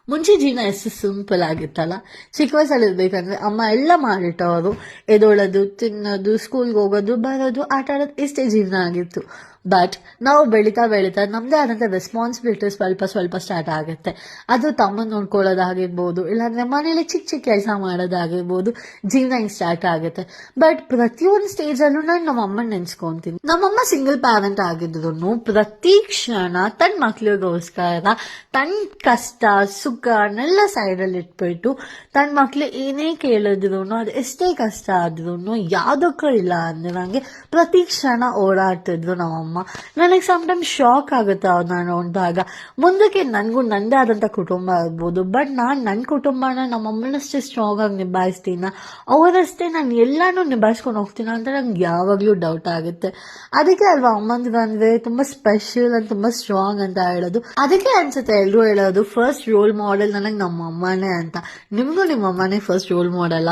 ಮುಂಚೆ ಜೀವನ ಎಷ್ಟು ಸಿಂಪಲ್ ಆಗಿತ್ತಲ್ಲ. ಚಿಕ್ಕ ವಯಸ್ಸಲ್ಲಿ ಇರ್ಬೇಕಂದ್ರೆ ಅಮ್ಮ ಎಲ್ಲ ಮಾಡಿಟ್ಟವರು, ಎದೊಳೋದು, ತಿನ್ನೋದು, ಸ್ಕೂಲ್ಗೆ ಹೋಗೋದು, ಬರೋದು, ಆಟ ಆಡೋದು, ಇಷ್ಟೇ ಜೀವನ ಆಗಿತ್ತು. ಬಟ್ ನಾವು ಬೆಳೀತಾ ಬೆಳೀತಾ ನಮ್ಮದೇ ಆದಂಥ ರೆಸ್ಪಾನ್ಸಿಬಿಲಿಟಿ ಸ್ವಲ್ಪ ಸ್ವಲ್ಪ ಸ್ಟಾರ್ಟ್ ಆಗುತ್ತೆ. ಅದು ತಮ್ಮನ್ನು ನೋಡ್ಕೊಳ್ಳೋದಾಗಿರ್ಬೋದು, ಇಲ್ಲಾಂದರೆ ಮನೇಲಿ ಚಿಕ್ಕ ಚಿಕ್ಕ ಕೆಲಸ ಮಾಡೋದಾಗಿರ್ಬೋದು, ಜೀವನ ಹಿಂಗೆ ಸ್ಟಾರ್ಟ್ ಆಗುತ್ತೆ. ಬಟ್ ಪ್ರತಿಯೊಂದು ಸ್ಟೇಜಲ್ಲೂ ನಾನು ನಮ್ಮ ಅಮ್ಮನ ನೆನ್ಸ್ಕೊತೀನಿ. ನಮ್ಮಮ್ಮ ಸಿಂಗಲ್ ಪ್ಯಾರೆಂಟ್ ಆಗಿದ್ರು ಪ್ರತಿ ಕ್ಷಣ ತನ್ನ ಮಕ್ಳಿಗೋಸ್ಕರ ತನ್ನ ಕಷ್ಟ ಸುಖನೆಲ್ಲ ಸೈಡಲ್ಲಿ ಇಟ್ಬಿಟ್ಟು ತನ್ನ ಮಕ್ಳು ಏನೇ ಕೇಳಿದ್ರು, ಅದು ಎಷ್ಟೇ ಕಷ್ಟ ಆದ್ರೂ ಯಾವುದಕ್ಕೂ ಇಲ್ಲ ಅಂದ್ರೆ ನನಗೆ ಪ್ರತಿ ಕ್ಷಣ ಓಡಾಡ್ತಿದ್ರು ನಮ್ಮಮ್ಮ. ನನಗೆ ಸಮ್ಟೈಮ್ಸ್ ಶಾಕ್ ಆಗುತ್ತೆ ಅವ್ರನ್ನ ನೋಡಿದಾಗ. ಮುಂದಕ್ಕೆ ನನಗೂ ನನ್ನದೇ ಆದಂಥ ಕುಟುಂಬ ಇರ್ಬೋದು, ಬಟ್ ನಾನು ನನ್ನ ಕುಟುಂಬನ ನಮ್ಮಮ್ಮನಷ್ಟೇ ಸ್ಟ್ರಾಂಗ್ ಆಗಿ ನಿಭಾಯಿಸ್ತೀನ, ಅವರಷ್ಟೇ ನಾನು ಎಲ್ಲಾನು ನಿಭಾಯಿಸ್ಕೊಂಡು ಹೋಗ್ತೀನಿ ಅಂತ ನಂಗೆ ಯಾವಾಗಲೂ ಡೌಟ್ ಆಗುತ್ತೆ. ಅದಕ್ಕೆ ಅಲ್ವಾ ಅಮ್ಮಂದ್ರೆ ತುಂಬ ಸ್ಪೆಷಲ್ and ತುಂಬ ಸ್ಟ್ರಾಂಗ್ ಅಂತ ಹೇಳೋದು. ಅದಕ್ಕೆ ಅನ್ಸುತ್ತೆ ಎಲ್ಲರೂ ಹೇಳೋದು ಫಸ್ಟ್ ರೋಲ್ ಮಾಡೆಲ್ ನನಗೆ ನಮ್ಮ ಅಮ್ಮನೇ ಅಂತ. ನಿಮಗೂ ನಿಮ್ಮ ಅಮ್ಮನೇ ಫಸ್ಟ್ ರೋಲ್ ಮಾಡಲ್ಲ?